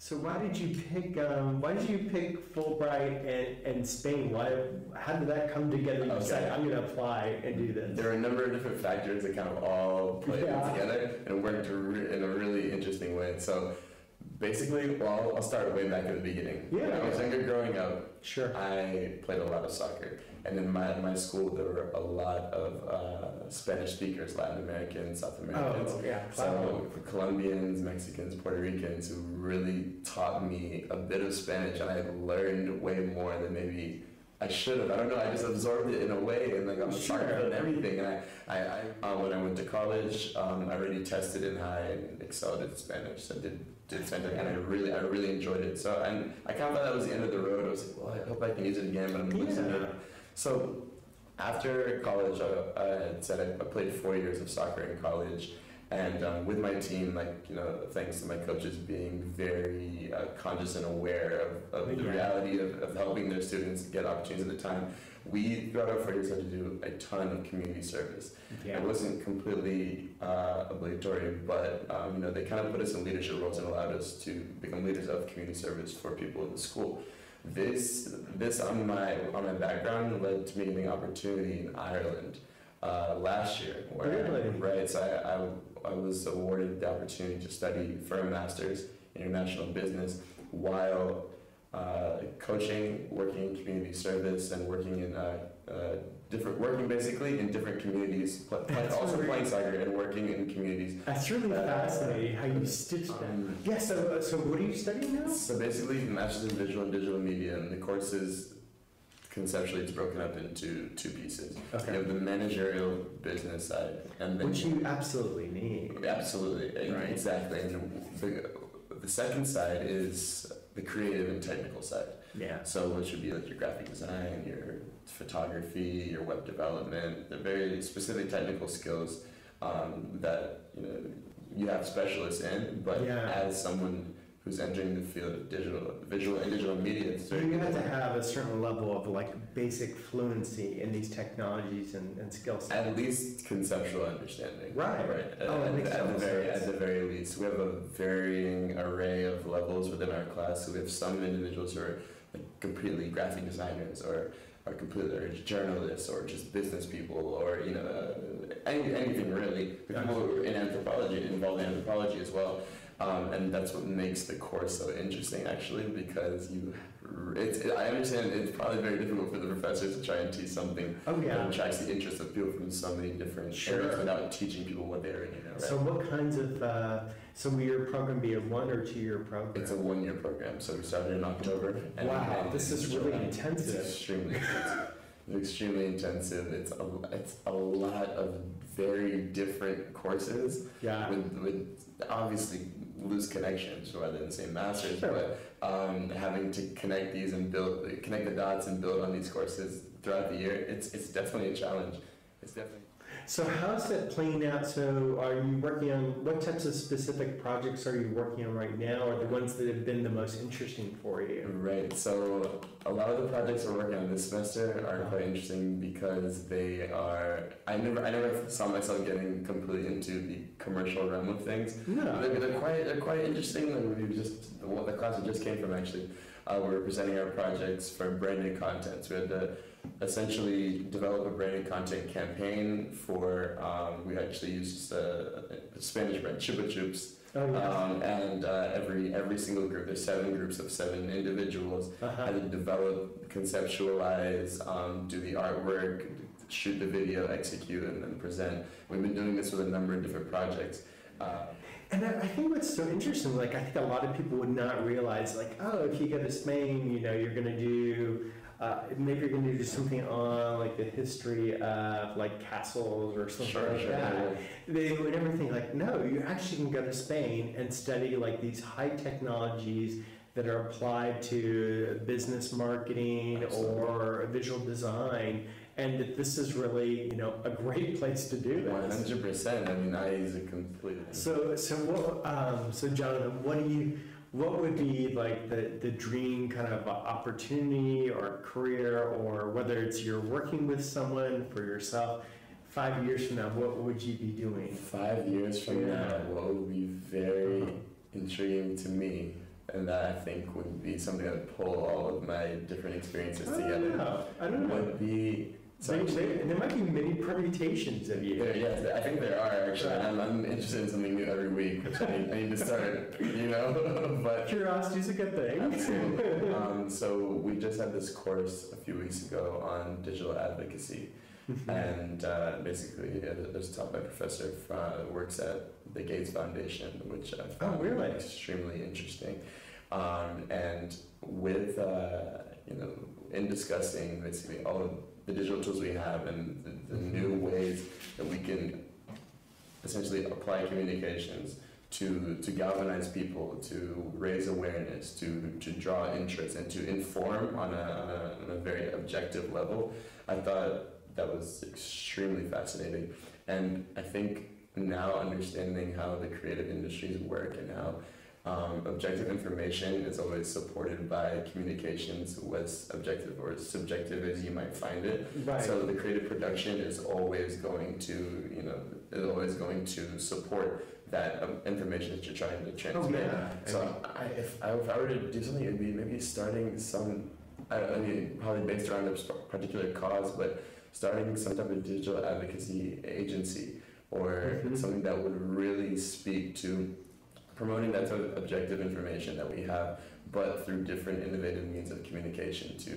So why did you pick Fulbright and Spain? How did that come together? You said, I'm going to apply and do this. There are a number of different factors that kind of all played together, and it worked in a really interesting way. So basically, I'll start way back at the beginning. Yeah. When I was younger, growing up, sure, I played a lot of soccer, and in my school there were a lot of Spanish speakers, Latin Americans, South Americans. Oh, yeah. So Colombians, Mexicans, Puerto Ricans, who really taught me a bit of Spanish, and I learned way more than maybe I should have. I don't know. I just absorbed it in a way, and like I'm sharp and everything. And I when I went to college, I already tested in high and excelled at Spanish. So I did Spanish, and I really enjoyed it. So and I kind of thought that was the end of the road. I was like, well, I hope I can use it again, but I'm losing it. So after college, I had said I played 4 years of soccer in college. And with my team, like, thanks to my coaches being very conscious and aware of the reality of helping their students get opportunities at the time, we throughout our 4 years had to do a ton of community service. Yeah. It wasn't completely obligatory, but they kind of put us in leadership roles and allowed us to become leaders of community service for people in the school. This on my background led to me getting an opportunity in Ireland last year. Right, so I was awarded the opportunity to study for a master's in international business while coaching, working in community service, and working in working basically in different communities, playing soccer and working in communities. That's really fascinating how you stitched that. Yeah, so what are you studying now? So basically, master's in visual and digital media, and the course is conceptually it's broken up into two pieces. Okay. You have the managerial business side, and then which you absolutely need. Absolutely, right. Exactly. And the second side is the creative and technical side. Yeah. So which would be like your graphic design, your photography, your web development, the very specific technical skills that you have specialists in, but as someone who's entering the field of visual and digital media. You have to have a certain level of like basic fluency in these technologies and skill sets. At least conceptual understanding. Right. At the very least. We have a varying array of levels within our class. So we have some individuals who are like completely graphic designers or completely journalists or just business people or anything really. People who are in anthropology, involved in anthropology as well. And that's what makes the course so interesting, actually, because I understand it's probably very difficult for the professors to try and teach something that attracts the interest of people from so many different areas without teaching people what they already know. Right? So what kinds of, so will your program be a 1 or 2 year program? It's a 1 year program, so we started in October. And this is really intensive. It's extremely intensive. It's extremely intensive. It's a lot of very different courses with obviously loose connections rather than say masters, but having to connect these and connect the dots and build on these courses throughout the year. It's definitely a challenge. It's definitely. So how's that playing out? So are you working on, what types of specific projects are you working on right now, or the ones that have been the most interesting for you? Right, so a lot of the projects we're working on this semester are quite interesting because they are, I never saw myself getting completely into the commercial realm of things. No. They're quite interesting. The class we just came from actually, we're presenting our projects for branded content. So we had to essentially develop a branded content campaign for, we actually used a Spanish brand, Chupa Chups. And every single group, there's 7 groups of 7 individuals, had to develop, conceptualize, do the artwork, shoot the video, execute, and then present. We've been doing this with a number of different projects. And I think what's so interesting, like I think a lot of people would not realize, like, oh, if you go to Spain, you're going to do, maybe you're going to do something on like the history of like castles or something like that. They would never think like, no, you actually can go to Spain and study like these high technologies that are applied to business marketing or visual design, and that this is really, a great place to do this. 100%. I mean, I use it completely. So Jonathan, what would be like the dream kind of opportunity or career, or whether it's you're working with someone for yourself, 5 years from now, what would you be doing? 5 years from now, what would be very intriguing to me and that I think would be something that would pull all of my different experiences together. I don't know. Would be There might be many permutations of you. Yeah, I think there are actually. I'm interested in something new every week, which I need to start. But Curiosity is a good thing. Absolutely. So we just had this course a few weeks ago on digital advocacy, and basically it was taught by a professor who works at the Gates Foundation, which I found really extremely interesting. And with in discussing basically all of the digital tools we have and the new ways that we can essentially apply communications to galvanize people, to raise awareness, to draw interest, and to inform on a very objective level, I thought that was extremely fascinating. And I think now understanding how the creative industries work and how objective information is always supported by communications, as objective or as subjective as you might find it. Right. So the creative production is always going to support that information that you're trying to transmit. Oh, yeah. So if I were to do something, it'd be maybe starting some, probably based around a particular cause, but starting some type of digital advocacy agency or something that would really speak to promoting that sort of objective information that we have, but through different innovative means of communication to